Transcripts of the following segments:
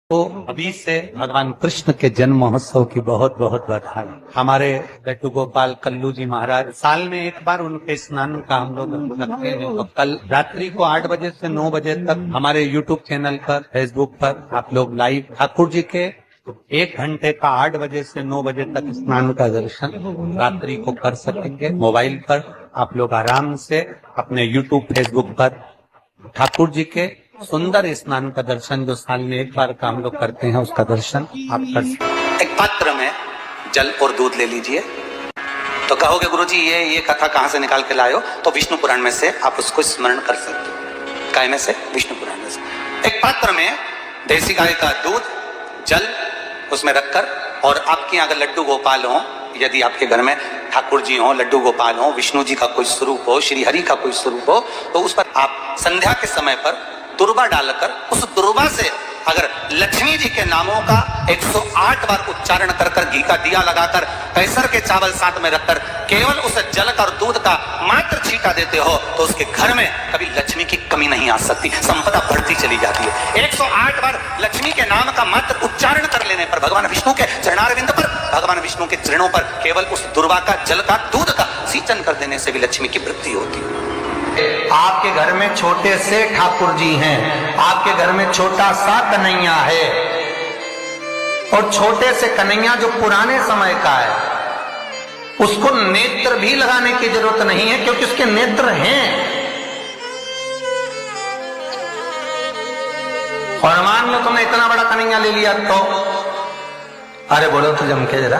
तो अभी से भगवान कृष्ण के जन्म महोत्सव की बहुत बहुत बधाई। हमारे लड्डू गोपाल कल्लू जी महाराज साल में एक बार उनके स्नान का हम लोग रखते हैं। तो कल रात्रि को 8 बजे से 9 बजे तक हमारे यूट्यूब चैनल पर, फेसबुक पर आप लोग लाइव ठाकुर जी के 1 घंटे का 8 बजे से 9 बजे तक स्नान का दर्शन रात्रि को कर सकेंगे। मोबाइल पर आप लोग आराम से अपने यूट्यूब, फेसबुक पर ठाकुर जी के सुंदर स्नान का दर्शन, जो साल में एक बार का हम लोग करते हैं, उसका दर्शन आप कर सकते हैं। एक पात्र में जल और दूध ले लीजिए। तो कहोगे गुरुजी ये कथा कहां से निकाल के लाए हो? तो विष्णु पुराण में से आप उसको स्मरण कर सकते हो। काय में से? विष्णु पुराण में से। एक पात्र में देसी गाय का दूध, जल उसमें रखकर, और आपके यहाँ अगर लड्डू गोपाल हो, यदि आपके घर में ठाकुर जी हो, लड्डू गोपाल हो, विष्णु जी का कोई स्वरूप हो, श्री हरि का कोई स्वरूप हो, तो उस पर आप संध्या के समय पर दुर्वा डालकर, उस दुर्वा से अगर लक्ष्मी जी के नामों का 108 बार उच्चारण कर कर, घी का दिया लगाकर, कैसर के चावल साथ में रखकर केवल उस जल का और दूध का मात्र छींटा देते हो, तो उसके घर में कभी लक्ष्मी की कमी नहीं आ सकती, संपदा बढ़ती चली जाती है। 108 बार लक्ष्मी के नाम का मात्र उच्चारण कर लेने पर, भगवान विष्णु के चरणारविंद पर, भगवान विष्णु के चरणों पर केवल उस दुर्वा का, जल का, दूध का सिंचन कर देने से भी लक्ष्मी की वृद्धि होती है। आपके घर में छोटे से ठाकुर जी हैं, आपके घर में छोटा सा कन्हैया है, और छोटे से कन्हैया जो पुराने समय का है, उसको नेत्र भी लगाने की जरूरत नहीं है, क्योंकि उसके नेत्र हैं। और मान लो तुमने इतना बड़ा कन्हैया ले लिया, तो अरे बोलो तो जम के जरा,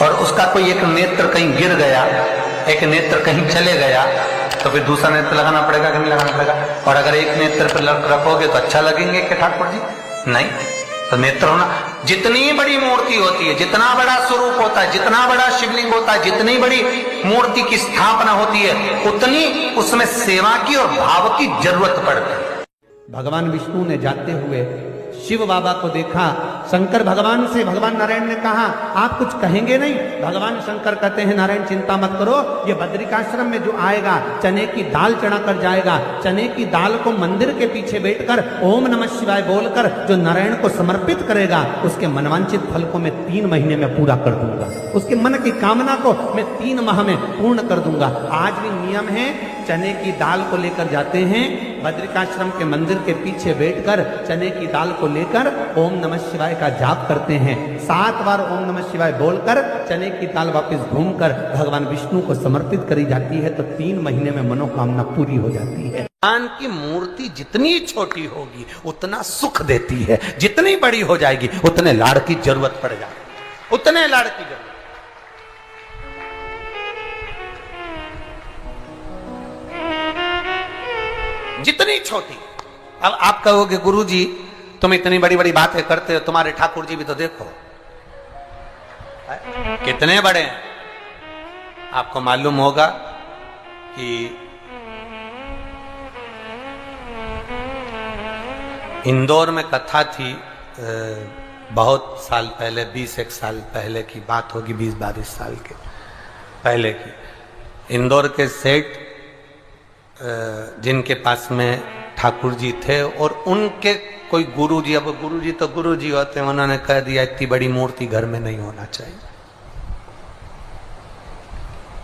और उसका कोई एक नेत्र कहीं गिर गया, एक नेत्र कहीं चले गया, तो फिर दूसरा नेत्र लगाना पड़ेगा कि नहीं लगाना पड़ेगा? और अगर एक नेत्र पर रखोगे तो अच्छा लगेंगे कि ठाकुर जी? नहीं। तो नेत्र होना, जितनी बड़ी मूर्ति होती है, जितना बड़ा स्वरूप होता है, जितना बड़ा शिवलिंग होता है, जितनी बड़ी मूर्ति की स्थापना होती है, उतनी उसमें सेवा की और भाव की जरूरत पड़ती है। भगवान विष्णु ने जाते हुए शिव बाबा को देखा। शंकर भगवान से, भगवान नारायण ने कहा आप कुछ कहेंगे नहीं? भगवान शंकर कहते हैं नारायण चिंता मत करो, ये बद्रिकाश्रम में जो आएगा चने की दाल चढ़ा कर जाएगा, चने की दाल को मंदिर के पीछे बैठकर ओम नमः शिवाय बोलकर जो नारायण को समर्पित करेगा, उसके मनवांचित फल को मैं 3 महीने में पूरा कर दूंगा, उसके मन की कामना को मैं 3 माह में पूर्ण कर दूंगा। आज भी नियम है, चने की दाल को लेकर जाते हैं, बद्रिकाश्रम के मंदिर के पीछे बैठकर चने की दाल को लेकर ओम नमः शिवाय का जाप करते हैं। 7 बार ओम नमः शिवाय बोलकर चने की दाल वापस घूमकर भगवान विष्णु को समर्पित करी जाती है, तो 3 महीने में मनोकामना पूरी हो जाती है। भगवान की मूर्ति जितनी छोटी होगी उतना सुख देती है, जितनी बड़ी हो जाएगी उतने लाड़ की जरूरत पड़ जाएगी, उतने लाड़ की जरूरत। जितनी छोटी। अब आप कहोगे गुरुजी तुम इतनी बड़ी बड़ी बातें करते हो, तुम्हारे ठाकुर जी भी तो देखो कितने बड़े हैं। आपको मालूम होगा कि इंदौर में कथा थी, बहुत साल पहले, 20-1 साल पहले की बात होगी, 20-22 साल के पहले की। इंदौर के सेठ जिनके पास में ठाकुर जी थे, और उनके कोई गुरुजी, अब गुरुजी तो गुरुजी होते हैं, उन्होंने कह दिया इतनी बड़ी मूर्ति घर में नहीं होना चाहिए।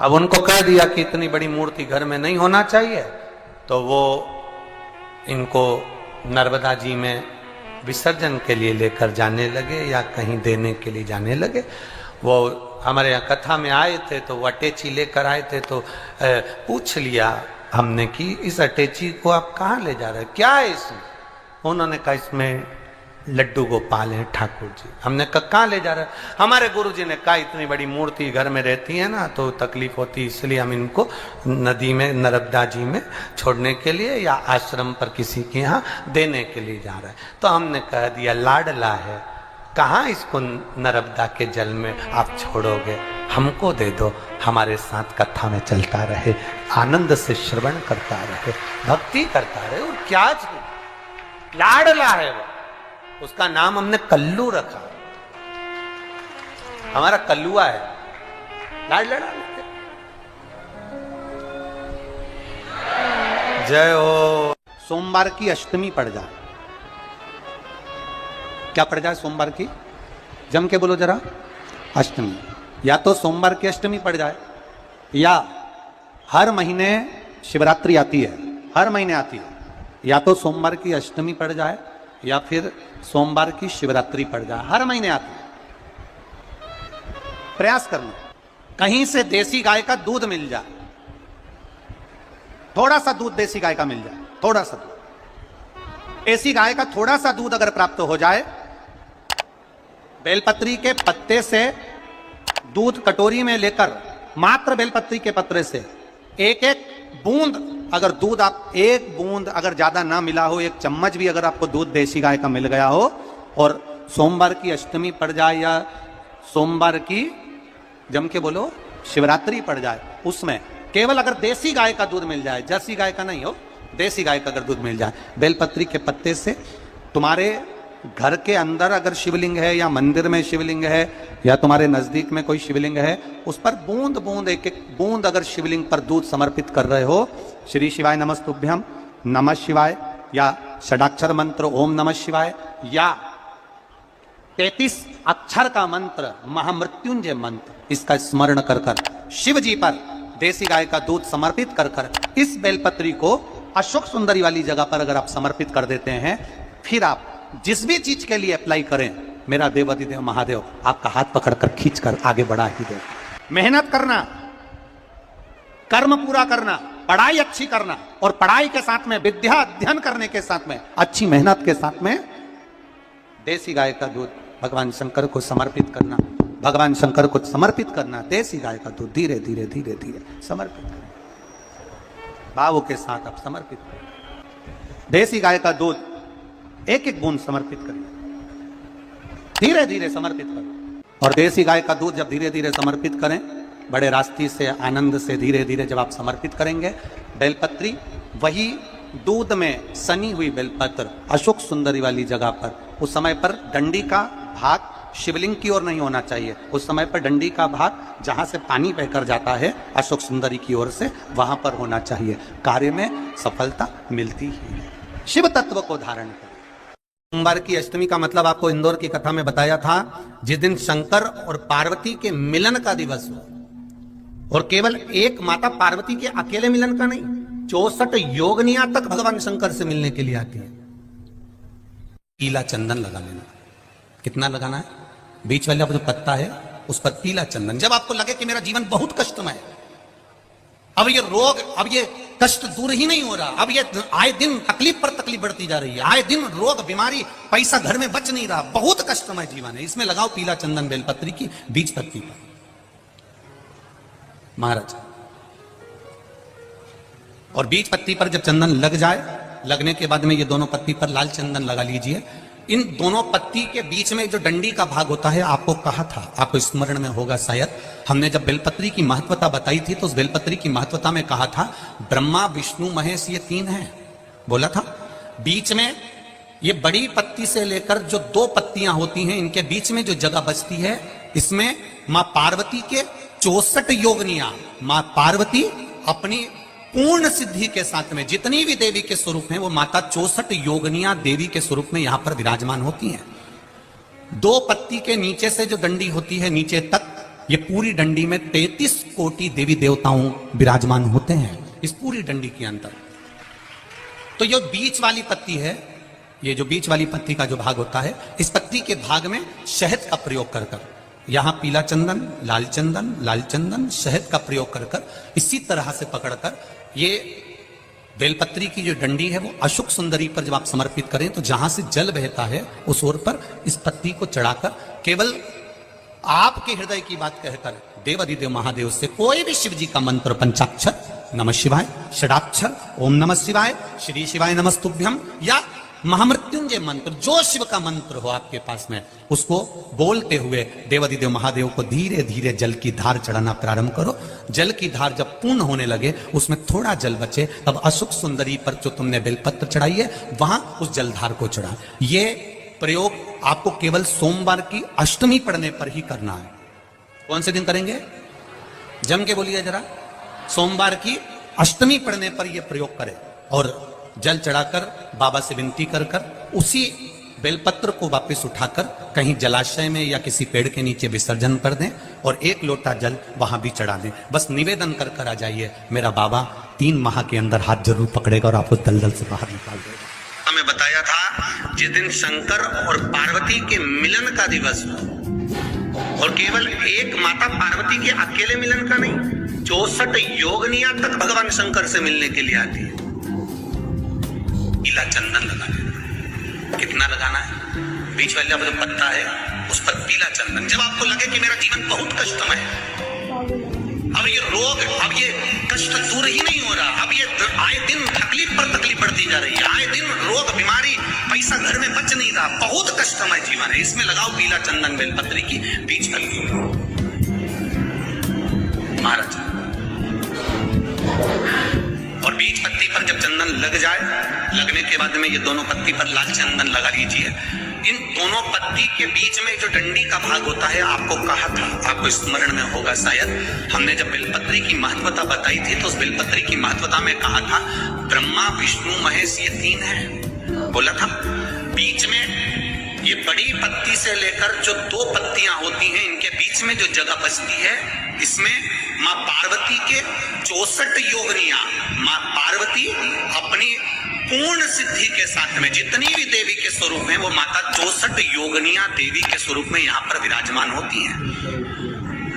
अब उनको कह दिया कि इतनी बड़ी मूर्ति घर में नहीं होना चाहिए, तो वो इनको नर्मदा जी में विसर्जन के लिए लेकर जाने लगे, या कहीं देने के लिए जाने लगे। वो हमारे यहाँ कथा में आए थे, तो वो अटैची लेकर आए थे, तो पूछ लिया हमने कि इस अटैची को आप कहाँ ले जा रहे हैं, क्या है इसमें? उन्होंने कहा इसमें लड्डू गोपाल हैं ठाकुर जी। हमने कहा कहाँ ले जा रहे हैं? हमारे गुरुजी ने कहा इतनी बड़ी मूर्ति घर में रहती है ना, तो तकलीफ होती है, इसलिए हम इनको नदी में, नर्मदा जी में छोड़ने के लिए या आश्रम पर किसी के यहाँ देने के लिए जा रहे हैं। तो हमने कह दिया लाडला है, कहाँ इसको नर्मदा के जल में आप छोड़ोगे, हमको दे दो, हमारे साथ कथा में चलता रहे, आनंद से श्रवण करता रहे, भक्ति करता रहे। और क्या लाडला है वो, उसका नाम हमने कल्लू रखा, हमारा कल्लुआ है, लाडला। जय हो। सोमवार की अष्टमी पड़ जाए, क्या पड़ जाए सोमवार की? जम के बोलो जरा। अष्टमी। या तो सोमवार की अष्टमी पड़ जाए, या हर महीने शिवरात्रि आती है, हर महीने आती है, या तो सोमवार की अष्टमी पड़ जाए या फिर सोमवार की शिवरात्रि पड़ जाए, हर महीने आती है। प्रयास करना कहीं से देसी गाय का दूध मिल जाए, थोड़ा सा दूध देसी गाय का मिल जाए, थोड़ा सा दूध देसी गाय का, थोड़ा सा दूध अगर प्राप्त हो जाए, बेलपत्री के पत्ते से दूध कटोरी में लेकर, मात्र बेलपत्री के पत्ते से एक एक बूंद अगर दूध, आप एक बूंद अगर ज्यादा ना मिला हो, एक चम्मच भी अगर आपको दूध देसी गाय का मिल गया हो, और सोमवार की अष्टमी पड़ जाए या सोमवार की, जम के बोलो, शिवरात्रि पड़ जाए, उसमें केवल अगर देसी गाय का दूध मिल जाए, जर्सी गाय का नहीं हो, देसी गाय का अगर दूध मिल जाए, बेलपत्री के पत्ते से, तुम्हारे घर के अंदर अगर शिवलिंग है या मंदिर में शिवलिंग है या तुम्हारे नजदीक में कोई शिवलिंग है, उस पर बूंद बूंद, एक एक बूंद अगर शिवलिंग पर दूध समर्पित कर रहे हो, श्री शिवाय नमस्तुभ्यम, नमः शिवाय, या षडाक्षर मंत्र ओम नमः शिवाय, या 33 अक्षर का मंत्र महामृत्युंजय मंत्र, इसका स्मरण कर कर शिव जी पर देसी गाय का दूध समर्पित कर कर इस बेलपत्री को अशोक सुंदरी वाली जगह पर अगर आप समर्पित कर देते हैं, फिर आप जिस भी चीज के लिए अप्लाई करें, मेरा देवाधिदेव महादेव आपका हाथ पकड़कर खींचकर आगे बढ़ा ही दे। मेहनत करना, कर्म पूरा करना, पढ़ाई अच्छी करना, और पढ़ाई के साथ में विद्या अध्ययन करने के साथ में अच्छी मेहनत के साथ में देसी गाय का दूध भगवान शंकर को समर्पित करना, भगवान शंकर को समर्पित करना, देसी गाय का दूध धीरे धीरे धीरे धीरे समर्पित करना, भावों के साथ आप समर्पित करें। देसी गाय का दूध एक एक बूंद समर्पित करें, धीरे धीरे समर्पित करें। और देसी गाय का दूध जब धीरे धीरे समर्पित करें, बड़े रास्ते से, आनंद से धीरे धीरे जब आप समर्पित करेंगे, बेलपत्री वही दूध में सनी हुई बेलपत्र अशोक सुंदरी वाली जगह पर, उस समय पर डंडी का भाग शिवलिंग की ओर नहीं होना चाहिए, उस समय पर डंडी का भाग जहां से पानी बहकर जाता है अशोक सुंदरी की ओर से, वहां पर होना चाहिए। कार्य में सफलता मिलती ही है। शिव तत्व को धारण कर। सोमवार की अष्टमी का मतलब आपको इंदौर की कथा में बताया था, जिस दिन शंकर और पार्वती के मिलन का दिवस हो, और केवल एक माता पार्वती के अकेले मिलन का नहीं, 64 योगनिया तक भगवान शंकर से मिलने के लिए आती है। पीला चंदन लगा लेना। कितना लगाना है? बीच वाला जो पत्ता है उस पर पीला चंदन। जब आपको लगे कि मेरा जीवन बहुत कष्टमय है, अब ये रोग, अब ये कष्ट दूर ही नहीं हो रहा, अब ये आए दिन तकलीफ पर तकलीफ बढ़ती जा रही है, आए दिन रोग, बीमारी, पैसा घर में बच नहीं रहा, बहुत कष्टमय जीवन है, इसमें लगाओ पीला चंदन बेलपत्री की बीज पत्ती पर। महाराज, और बीज पत्ती पर जब चंदन लग जाए, लगने के बाद में ये दोनों पत्ती पर लाल चंदन लगा लीजिए। इन दोनों पत्ती के बीच में जो डंडी का भाग होता है, आपको कहा था, आपको स्मरण में होगा शायद, हमने जब बेलपत्री की महत्वता बताई थी तो उस बेलपत्री की महत्वता में कहा था ब्रह्मा विष्णु महेश ये 3 हैं, बोला था। बीच में ये बड़ी पत्ती से लेकर जो 2 पत्तियां होती हैं, इनके बीच में जो जगह बचती है, इसमें मां पार्वती के 64 योगनियां, मां पार्वती अपनी पूर्ण सिद्धि के साथ में जितनी भी देवी के स्वरूप हैं, वो माता 64 योगनियां देवी के स्वरूप में यहां पर विराजमान होती हैं। 2 पत्ती के नीचे से जो डंडी होती है नीचे तक, ये पूरी डंडी में 33 कोटि देवी देवताओं विराजमान होते हैं इस पूरी डंडी के अंदर। तो ये बीच वाली पत्ती है, ये जो बीच वाली पत्ती का जो भाग होता है, इस पत्ती के भाग में शहद का प्रयोग कर कर, यहां पीला चंदन, लाल चंदन, लाल चंदन, शहद का प्रयोग कर कर, इसी तरह से पकड़कर ये बेलपत्री की जो डंडी है वो अशोक सुंदरी पर जब आप समर्पित करें, तो जहां से जल बहता है उस ओर पर इस पत्ती को चढ़ाकर केवल आपके हृदय की बात कहकर देवाधिदेव महादेव से कोई भी शिव जी का मंत्र, पंचाक्षर नमः शिवाय, षडाक्षर ओम नमः शिवाय, श्री शिवाय नमस्तुभ्यम, या महामृत्युंजय मंत्र, जो शिव का मंत्र हो आपके पास में, उसको बोलते हुए देवाधिदेव महादेव को धीरे धीरे जल की धार चढ़ाना प्रारंभ करो। जल की धार जब पूर्ण होने लगे, उसमें थोड़ा जल बचे, तब अशोक सुंदरी पर जो तुमने बेलपत्र चढ़ाई है, वहां उस जलधार को चढ़ा। ये प्रयोग आपको केवल सोमवार की अष्टमी पढ़ने पर ही करना है। कौन से दिन करेंगे? जम के बोलिए जरा। सोमवार की अष्टमी पढ़ने पर यह प्रयोग करें, और जल चढ़ाकर बाबा से विनती कर कर उसी बेलपत्र को वापस उठाकर कहीं जलाशय में या किसी पेड़ के नीचे विसर्जन कर दें और 1 लोटा जल वहां भी चढ़ा दें। बस निवेदन कर कर आ जाइए, मेरा बाबा 3 माह के अंदर हाथ जरूर पकड़ेगा और आपको दलदल से बाहर निकाल देगा। हमें बताया था जिस दिन शंकर और पार्वती के मिलन का दिवस हो, और केवल एक माता पार्वती के अकेले मिलन का नहीं, 64 योगनियां तक भगवान शंकर से मिलने के लिए आती है। पीला चंदन लगाना, कितना लगाना है? बीच वाला जो पत्ता है उस पर पीला चंदन। जब आपको लगे कि मेरा जीवन बहुत कष्टमय है, अब ये रोग, अब ये कष्ट दूर ही नहीं हो रहा, अब ये आए दिन तकलीफ पर तकलीफ बढ़ती जा रही है, आए दिन रोग बीमारी, पैसा घर में बच नहीं रहा, बहुत कष्टमय जीवन है, इसमें लगाओ पीला चंदन बेलपत्री की बीच पत्ती महाराज। और बीच पत्ती पर जब चंदन लग जाए, लगने के बाद में ये दोनों पत्ती पर लाल चंदन लगा लीजिए। इन दोनों पत्ती के बीच में जो डंडी का भाग होता है, आपको कहा था, आपको स्मरण में होगा शायद, हमने जब बेलपत्री की महत्वता बताई थी तो उस बेलपत्री की महत्वता में कहा था ब्रह्मा विष्णु महेश ये 3 है, बोला था। बीच में ये बड़ी पत्ती से लेकर जो 2 पत्तियां होती हैं, इनके बीच में जो जगह बचती है, इसमें माँ पार्वती के 64 योगनियां, माँ पार्वती अपनी पूर्ण सिद्धि के साथ में जितनी भी देवी के स्वरूप हैं, वो माता 64 योगनियां देवी के स्वरूप में यहाँ पर विराजमान होती हैं।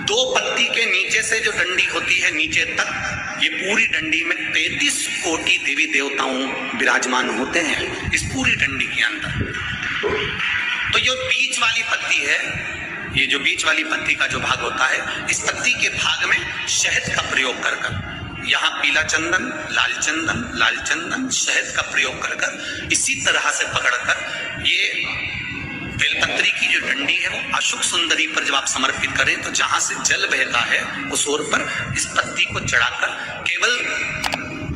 2 पत्ती के नीचे से जो डंडी होती है नीचे तक, ये पूरी डंडी में 33 कोटि देवी देवताओं विराजमान होते हैं इस पूरी डंडी के अंदर। तो ये बीच वाली पत्ती है, ये जो बीच वाली पत्ती का जो भाग होता है, इस पत्ती के भाग में शहद का प्रयोग कर यहाँ पीला चंदन, लाल चंदन, शहद का प्रयोग कर इसी तरह से पकड़कर ये बेलपत्री की जो डंडी है वो अशुक सुंदरी पर जब आप समर्पित करें, तो जहां से जल बहता है उस ओर पर इस पत्ती को चढ़ाकर केवल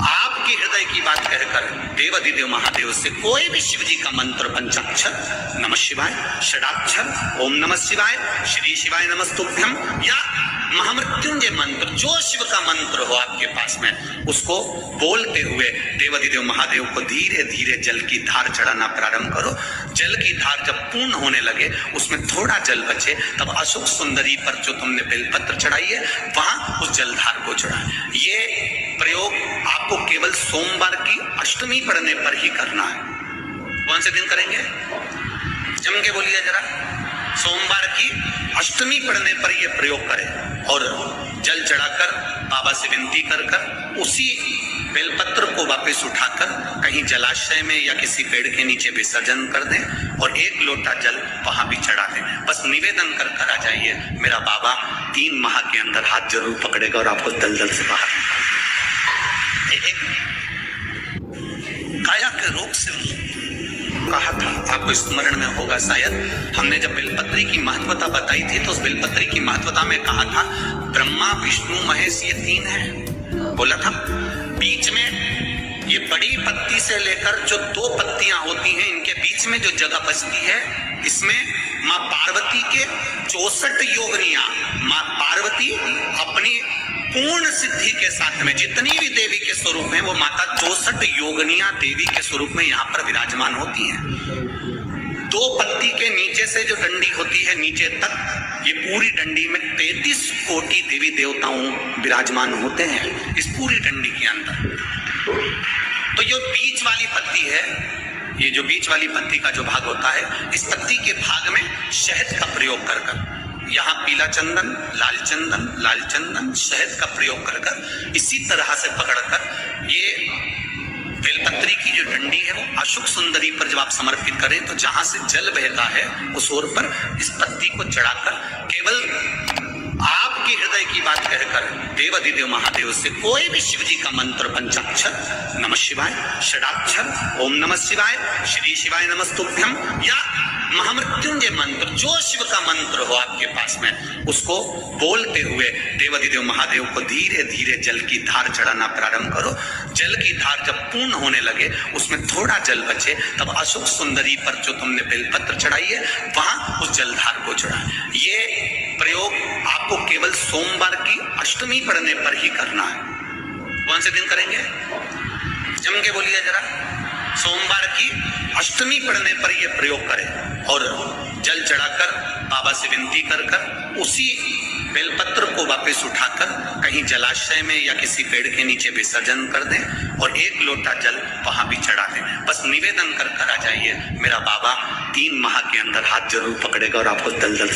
आपके हृदय की बात कहकर देवाधिदेव महादेव से कोई भी शिव जी का मंत्र, पंचाक्षर, नमः शिवाय, षडाक्षर, ओम नमः शिवाय, श्री शिवाय नमस्तुभ्यम, या महामृत्युंजय मंत्र, जो शिव का मंत्र हो आपके पास में, उसको बोलते हुए देवाधिदेव महादेव को धीरे धीरे जल की धार चढ़ाना प्रारंभ करो। जल की धार जब पूर्ण होने लगे, उसमें थोड़ा जल बचे, तब अशोक सुंदरी पर जो तुमने बेलपत्र चढ़ाई है, वहां उस जलधार को चढ़ाए। ये प्रयोग आपको केवल सोमवार की अष्टमी पढ़ने पर ही करना है। कौन से दिन करेंगे? जम के बोलिए जरा। सोमवार की अष्टमी पढ़ने पर यह प्रयोग करें और जल चढ़ाकर बाबा से विनती कर उसी बेलपत्र को वापस उठाकर कहीं जलाशय में या किसी पेड़ के नीचे विसर्जन कर दें और 1 लोटा जल वहां भी चढ़ा दें। बस निवेदन कर कर आ जाइए, मेरा बाबा 3 माह के अंदर हाथ जरूर पकड़ेगा और आपको दलदल से बाहर काया के रोग से कहा था, आपको स्मरण में होगा शायद, हमने जब बेलपत्री की महत्वता बताई थी तो उस बेलपत्री की महत्वता में कहा था ब्रह्मा विष्णु महेश ये 3 है, बोला था। बीच में ये बड़ी पत्ती से लेकर जो 2 पत्तियां होती हैं, इनके बीच में जो जगह बचती है, इसमें माँ पार्वती के 64 योगनियां, माँ पार्वती अपनी पूर्ण सिद्धि के साथ में जितनी भी देवी के स्वरूप हैं, वो माता 64 योगनियां देवी के स्वरूप में यहाँ पर विराजमान होती हैं। 2 पत्ती के नीचे से जो डंडी होती है नीचे तक, ये पूरी डंडी में 33 कोटि देवी देवताओं विराजमान होते हैं इस पूरी डंडी के अंदर। तो ये बीच वाली पत्ती है, ये जो बीच वाली पत्ती का जो भाग होता है, इस पत्ती के भाग में शहद का प्रयोग कर यहाँ पीला चंदन, लाल चंदन, शहद का प्रयोग कर इसी तरह से पकड़कर ये बेलपत्री की जो डंडी है वो अशुक सुंदरी पर जब आप समर्पित करें, तो जहां से जल बहता है उस ओर पर इस पत्ती को चढ़ाकर केवल आपके हृदय की बात कहकर देवाधिदेव महादेव से कोई भी शिव जी का मंत्र, पंचाक्षर, नमः शिवाय, षडाक्षर, ओम नमः शिवाय, श्री शिवाय नमस्तुभ्यम, या महामृत्युंजय मंत्र, जो शिव का मंत्र हो आपके पास में, उसको बोलते हुए देवाधिदेव महादेव को धीरे धीरे जल की धार चढ़ाना प्रारंभ करो। जल की धार जब पूर्ण होने लगे, उसमें थोड़ा जल बचे, तब अशोक सुंदरी पर जो तुमने बेलपत्र चढ़ाई है, वहां उस जलधार को चढ़ाए। ये प्रयोग आपको केवल सोमवार की अष्टमी पढ़ने पर ही करना है। कौन से दिन करेंगे? जम के बोलिए जरा। सोमवार की अष्टमी पड़ने पर यह प्रयोग करें और जल चढ़ाकर बाबा से विनती कर उसी बेलपत्र को वापस उठाकर कहीं जलाशय में या किसी पेड़ के नीचे विसर्जन कर दें और 1 लोटा जल वहां भी चढ़ा दें। बस निवेदन कर आ जाइए, मेरा बाबा 3 माह के अंदर हाथ जरूर पकड़ेगा और आपको दलदल